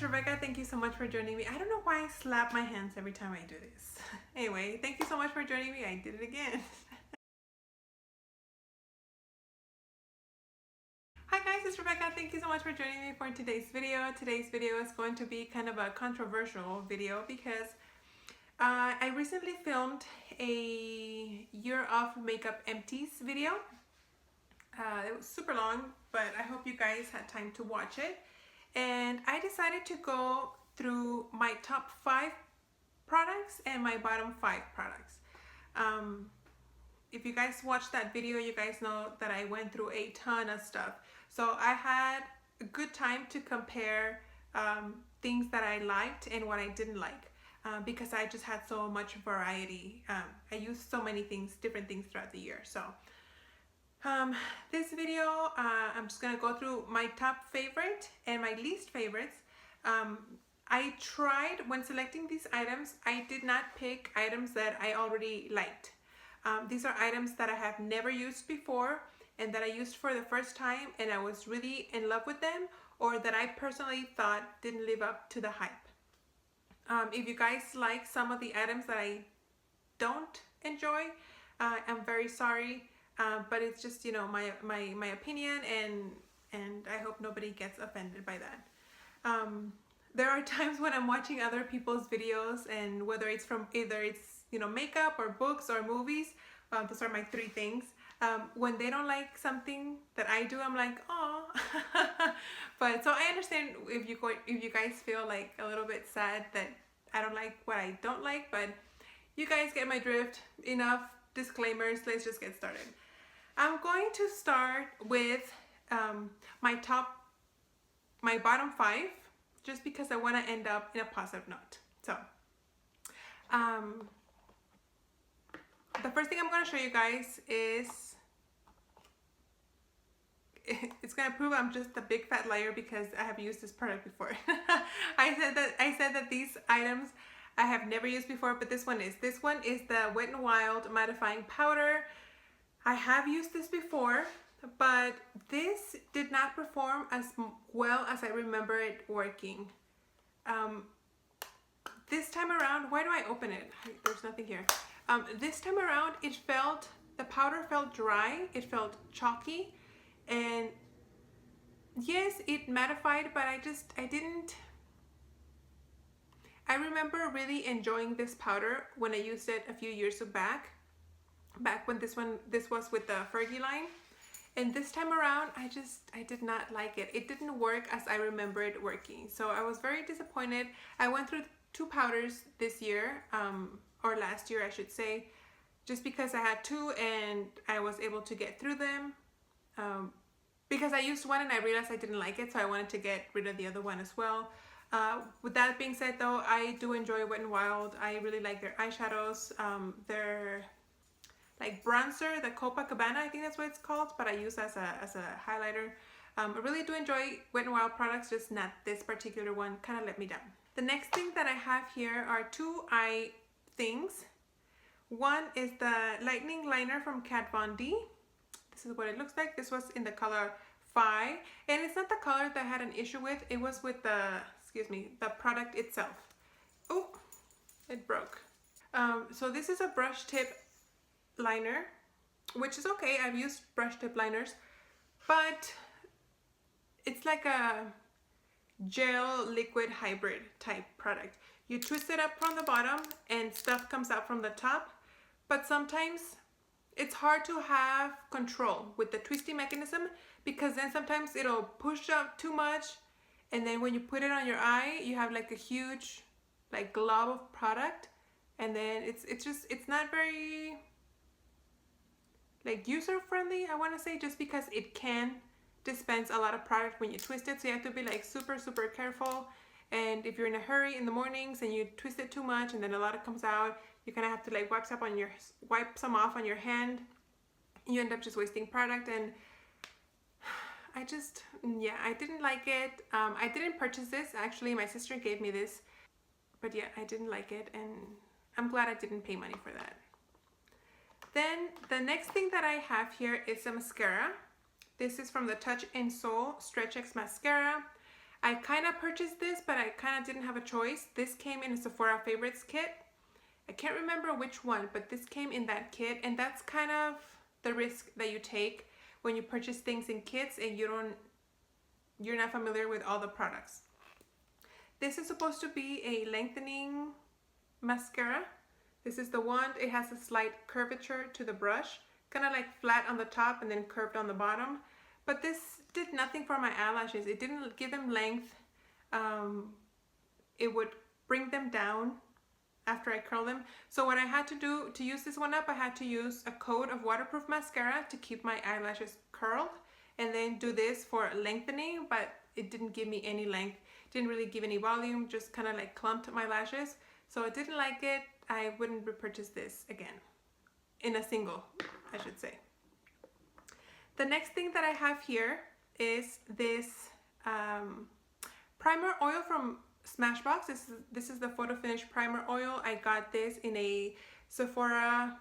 is Rebecca. Thank you so much for joining me. I don't know why I slap my hands every time I do this. Anyway, thank you so much for joining me. I did it again. Hi guys, it's Rebecca. Thank you so much for joining me for today's video. Today's video is going to be kind of a controversial video because I recently filmed a year of makeup empties video. It was super long, but I hope you guys had time to watch it. And I decided to go through my top 5 products and my bottom 5 products. If you guys watched that video, you guys know that I went through a ton of stuff. So I had a good time to compare things that I liked and what I didn't like because I just had so much variety. I used so many things, different things throughout the year. So this video, I'm just gonna go through my top favorite and my least favorites. I tried, when selecting these items, I did not pick items that I already liked. These are items that I have never used before and that I used for the first time and I was really in love with them, or that I personally thought didn't live up to the hype. If you guys like some of the items that I don't enjoy, I'm very sorry. But it's just, you know, my opinion, and I hope nobody gets offended by that. There are times when I'm watching other people's videos, and whether it's from you know, makeup or books or movies, those are my 3 things. When they don't like something that I do, I'm like, oh. But so I understand if you guys feel like a little bit sad that I don't like what I don't like, but you guys get my drift. Enough disclaimers, let's just get started. I'm going to start with my bottom 5, just because I want to end up in a positive note. So, the first thing I'm going to show you guys is, it's going to prove I'm just a big fat liar because I have used this product before. I said that these items I have never used before, but this one is the Wet n Wild mattifying powder. I have used this before, but this did not perform as well as I remember it working. This time around, why do I open it? There's nothing here. This time around, the powder felt dry, it felt chalky, and yes, it mattified, but I remember really enjoying this powder when I used it a few years back when this was with the Fergie line, and this time around I did not like it. It didn't work as I remember it working, so I was very disappointed. I went through 2 powders this year, or last year I should say, just because I had 2 and I was able to get through them, because I used one and I realized I didn't like it, so I wanted to get rid of the other one as well. With that being said though, I do enjoy Wet n Wild. I really like their eyeshadows. Their like bronzer, the Copacabana, I think that's what it's called, but I use as a highlighter. I really do enjoy Wet n Wild products, just not this particular one. Kind of let me down. The next thing that I have here are 2 eye things. One is the lightening liner from Kat Von D. This is what it looks like. This was in the color Phi, and it's not the color that I had an issue with. It was with the product itself. Oh, it broke. So this is a brush tip liner, which is okay. I've used brush tip liners, but it's like a gel liquid hybrid type product. You twist it up from the bottom and stuff comes out from the top, but sometimes it's hard to have control with the twisty mechanism, because then sometimes it'll push up too much, and then when you put it on your eye, you have like a huge like glob of product, and then it's not very like user friendly, I want to say, just because it can dispense a lot of product when you twist it. So you have to be like super careful, and if you're in a hurry in the mornings and you twist it too much and then a lot of comes out, you kind of have to like wipe some off on your hand. You end up just wasting product, and I didn't like it. I didn't purchase this, actually my sister gave me this, but yeah, I didn't like it, and I'm glad I didn't pay money for that. Then the next thing that I have here is a mascara. This is from the Touch in Soul Stretch X Mascara. I kind of purchased this, but I kind of didn't have a choice. This came in a Sephora Favorites kit. I can't remember which one, but this came in that kit, and that's kind of the risk that you take when you purchase things in kits and you're not familiar with all the products. This is supposed to be a lengthening mascara. This is the one. It has a slight curvature to the brush, kind of like flat on the top and then curved on the bottom. But this did nothing for my eyelashes. It didn't give them length. It would bring them down after I curl them. So what I had to do to use this one up, I had to use a coat of waterproof mascara to keep my eyelashes curled, and then do this for lengthening, but it didn't give me any length. Didn't really give any volume, just kind of like clumped my lashes. So I didn't like it. I wouldn't repurchase this again. In a single, I should say. The next thing that I have here is this primer oil from Smashbox. This is the Photo Finish Primer Oil. I got this in a Sephora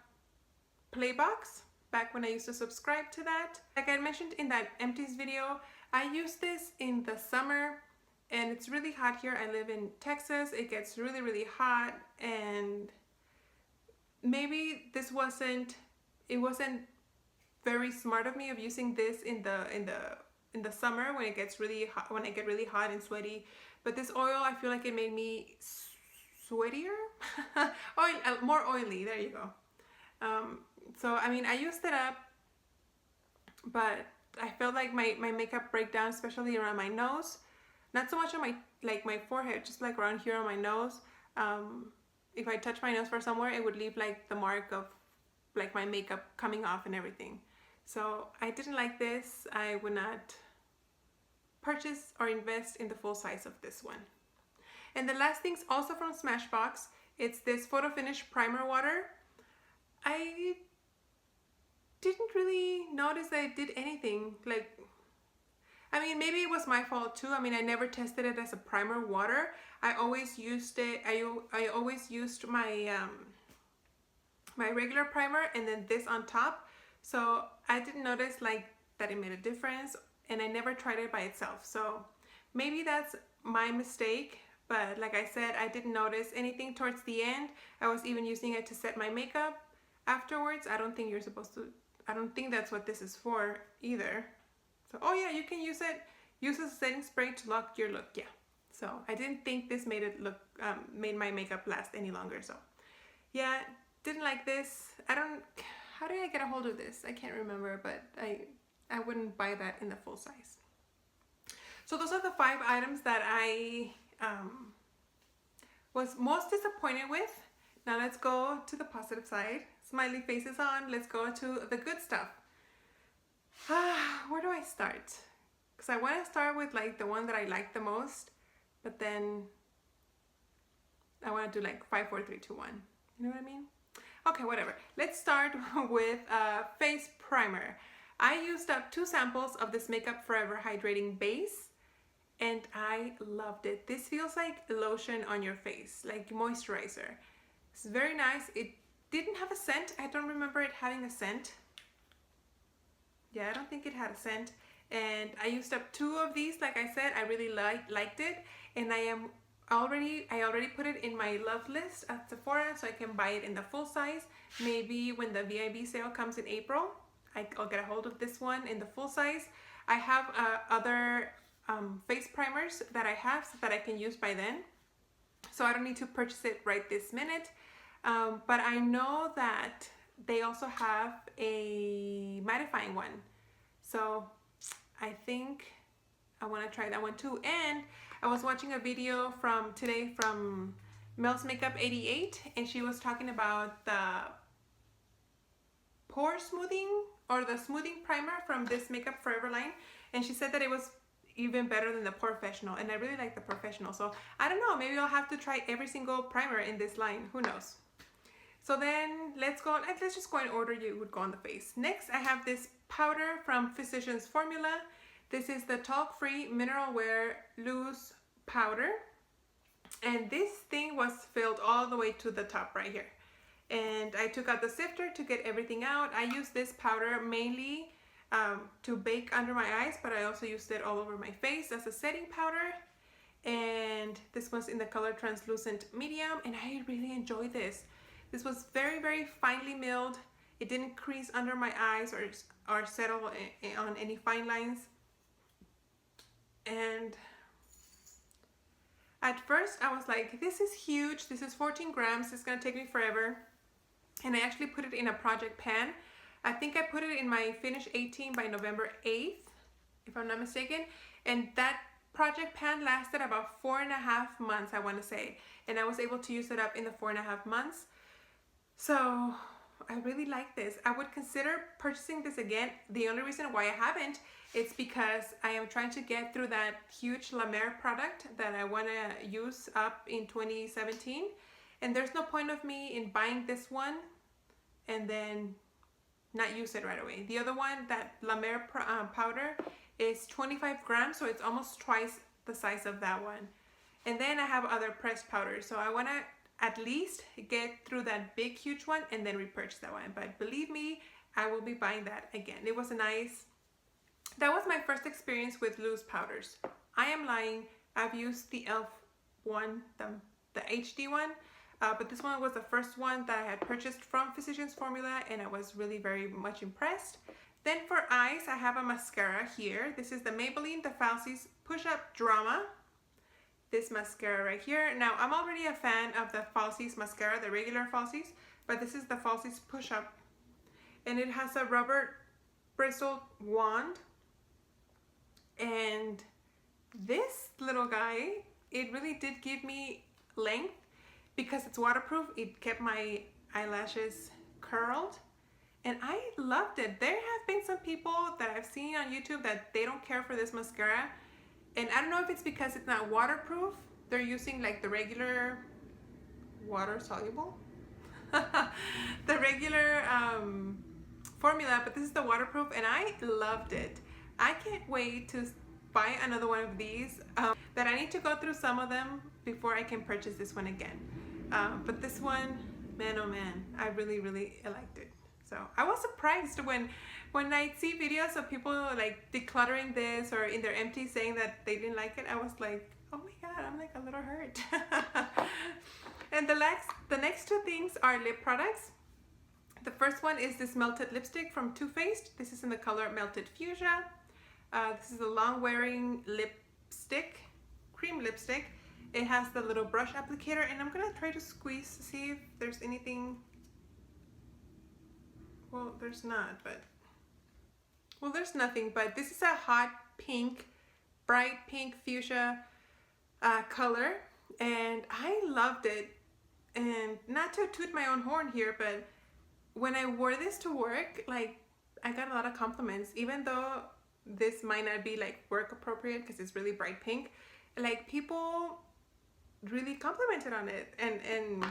Play box back when I used to subscribe to that. Like I mentioned in that empties video, I use this in the summer and it's really hot here. I live in Texas. It gets really, really hot, and maybe it wasn't very smart of me of using this in the summer when it gets really hot, when I get really hot and sweaty. But this oil, I feel like it made me sweatier, more oily. There you go. So I mean, I used it up, but I felt like my makeup break down, especially around my nose. Not so much on my forehead, just like around here on my nose. If I touch my nose for somewhere, it would leave like the mark of like my makeup coming off and everything. So I didn't like this. I would not purchase or invest in the full size of this one. And the last thing's also from Smashbox. It's this Photo Finish Primer Water. I didn't really notice that it did anything. Like, I mean, maybe it was my fault too. I mean, I never tested it as a primer water. I always used it. I always used my my regular primer and then this on top. So I didn't notice like that it made a difference, and I never tried it by itself. So maybe that's my mistake. But like I said, I didn't notice anything towards the end. I was even using it to set my makeup afterwards. I don't think you're supposed to. I don't think that's what this is for either. So, oh yeah, you can use it. Use a setting spray to lock your look. Yeah. So I didn't think this made it look, made my makeup last any longer. So yeah, didn't like this. How did I get a hold of this? I can't remember, but I wouldn't buy that in the full size. So those are the 5 items that I was most disappointed with. Now let's go to the positive side. Smiley faces on. Let's go to the good stuff. Where do I start? Because I want to start with like the one that I like the most, but then I want to do like 5, 4, 3, 2, 1. You know what I mean? Okay, whatever. Let's start with face primer. I used up 2 samples of this Makeup Forever Hydrating Base, and I loved it. This feels like lotion on your face, like moisturizer. It's very nice. It didn't have a scent. I don't remember it having a scent. Yeah, I don't think it had a scent. And I used up 2 of these. Like I said, I really liked it, and I already put it in my love list at Sephora, so I can buy it in the full size. Maybe when the VIB sale comes in April, I'll get a hold of this one in the full size. I have other face primers that I have so that I can use by then, so I don't need to purchase it right this minute. But I know that they also have a mattifying one, so I think I want to try that one too. And I was watching a video today from Mel's Makeup 88, and she was talking about the pore smoothing or the smoothing primer from this Makeup Forever line, and she said that it was even better than the Professional, and I really like the Professional. So I don't know, maybe I'll have to try every single primer in this line. Who knows? So then let's just go in order you would go on the face. Next, I have this powder from Physicians Formula. This is the Talc-Free Mineral Wear Loose Powder. And this thing was filled all the way to the top right here. And I took out the sifter to get everything out. I use this powder mainly to bake under my eyes, but I also used it all over my face as a setting powder. and this was in the color translucent medium, and I really enjoyed this. This was very, very finely milled. It didn't crease under my eyes or settle on any fine lines. And at first I was like, this is huge, this is 14 grams, it's gonna take me forever. And I actually put it in a project pan. I think I put it in my Finish 18 by November 8th, if I'm not mistaken. And that project pan lasted about 4.5 months, I want to say. And I was able to use it up in the 4.5 months. So I really like this. I would consider purchasing this again. The only reason why I haven't is because I am trying to get through that huge La Mer product that I want to use up in 2017. And there's no point of me in buying this one and then not use it right away. The other one, that La Mer powder, is 25 grams, so it's almost twice the size of that one. And then I have other pressed powders, so I want to at least get through that big huge one and then repurchase that one. But believe me, I will be buying that again. It was that was my first experience with loose powders. I am lying. I've used the e.l.f. one, the HD one, but this one was the first one that I had purchased from Physicians Formula, and I was really very much impressed. Then for eyes, I have a mascara here. This is the Maybelline The Falsies Push Up Drama. This mascara right here. Now, I'm already a fan of the Falsies mascara, the regular Falsies, but this is the Falsies Push Up. And it has a rubber bristled wand. And this little guy, it really did give me length because it's waterproof. It kept my eyelashes curled. And I loved it. There have been some people that I've seen on YouTube that they don't care for this mascara. And I don't know if it's because it's not waterproof. They're using like the regular water soluble. The regular formula, but this is the waterproof and I loved it. I can't wait to buy another one of these. But I need to go through some of them before I can purchase this one again. But this one, man oh man, I really, really liked it. So I was surprised when I see videos of people like decluttering this or in their empty saying that they didn't like it. I was like, oh my god, I'm like a little hurt. And the next two things are lip products. The first one is this melted lipstick from Too Faced. This is in the color Melted Fuchsia. This is a long wearing lipstick, cream lipstick. It has the little brush applicator, and I'm gonna try to squeeze to see if there's anything. Well, there's not, but well, there's nothing, but this is a hot pink, bright pink fuchsia color, and I loved it. And not to toot my own horn here, but when I wore this to work, like, I got a lot of compliments, even though this might not be like work appropriate because it's really bright pink. Like, people really complimented on it, and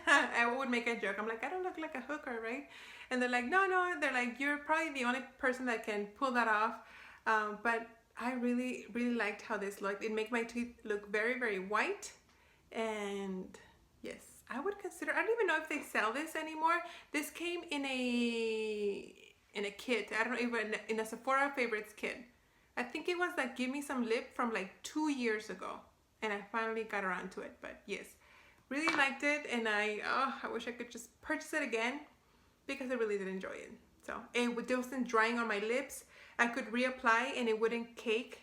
I would make a joke. I'm like, I don't look like a hooker, right? And they're like, no. They're like, you're probably the only person that can pull that off. But I really, really liked how this looked. It made my teeth look very, very white. And yes, I would consider, I don't even know if they sell this anymore. This came in a kit. I don't know, even in a Sephora Favorites kit. I think it was like Give Me Some Lip from like 2 years ago. And I finally got around to it, but yes. Really liked it, and I wish I could just purchase it again because I really did enjoy it. So it wasn't drying on my lips. I could reapply and it wouldn't cake.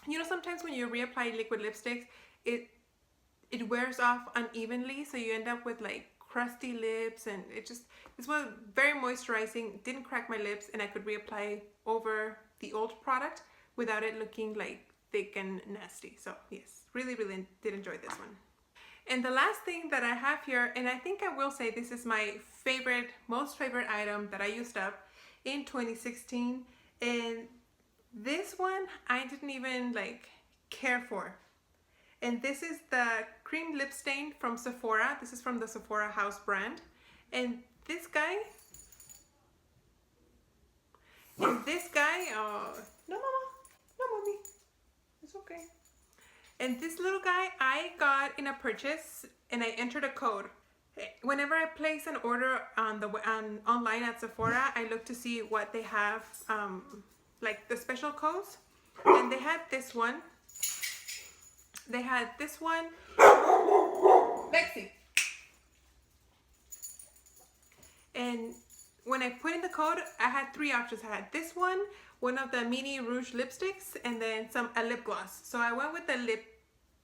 You know, sometimes when you reapply liquid lipsticks, it wears off unevenly, so you end up with like crusty lips, and this was very moisturizing, didn't crack my lips, and I could reapply over the old product without it looking like thick and nasty. So yes, really, really did enjoy this one. And the last thing that I have here, and I think I will say this is my most favorite item that I used up in 2016. And this one I didn't even like care for. And this is the cream lip stain from Sephora. This is from the Sephora House brand. And this guy, oh, no mama, no mommy, it's okay. And this little guy I got in a purchase, and I entered a code. Whenever I place an order online at Sephora, I look to see what they have, like the special codes. And they had this one. They had this one. Lexi. And when I put in the code, I had 3 options. I had this one of the mini rouge lipsticks, and then a lip gloss. So I went with the lip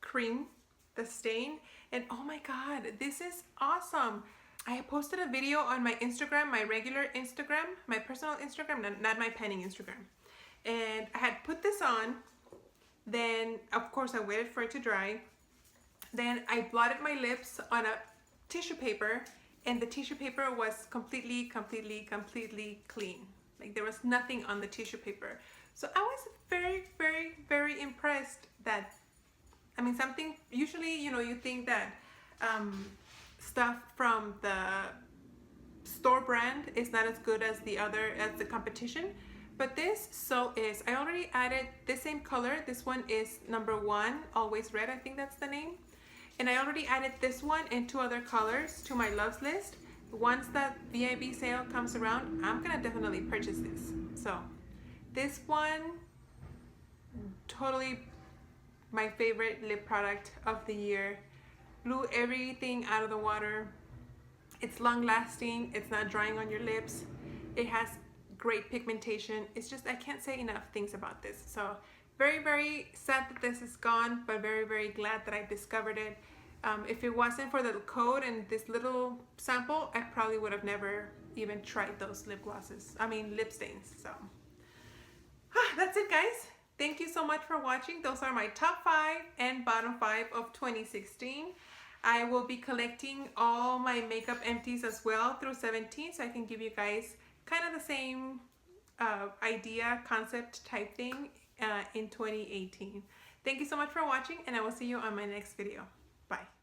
cream, the stain, and oh my god, this is awesome. I posted a video on my Instagram, my regular Instagram, my personal Instagram, not my penning Instagram. And I had put this on. Then, of course, I waited for it to dry. Then I blotted my lips on a tissue paper, and the tissue paper was completely clean. Like there was nothing on the tissue paper. So I was very impressed that, I mean, something, usually, you know, you think that stuff from the store brand is not as good as the competition, but this so is. I already added the same color. This one is number 1, Always Red, I think that's the name. And I already added this one and 2 other colors to my loves list. Once that VIB sale comes around, I'm gonna definitely purchase this. So this one, totally my favorite lip product of the year. Blew everything out of the water. It's long lasting, it's not drying on your lips. It has great pigmentation. It's just, I can't say enough things about this. So very sad that this is gone, but very glad that I discovered it. If it wasn't for the code and this little sample, I probably would have never even tried those lip stains. So that's it, guys. Thank you so much for watching. Those are my top 5 and bottom 5 of 2016. I will be collecting all my makeup empties as well through 17, so I can give you guys kind of the same idea, concept type thing in 2018. Thank you so much for watching, and I will see you on my next video. Bye.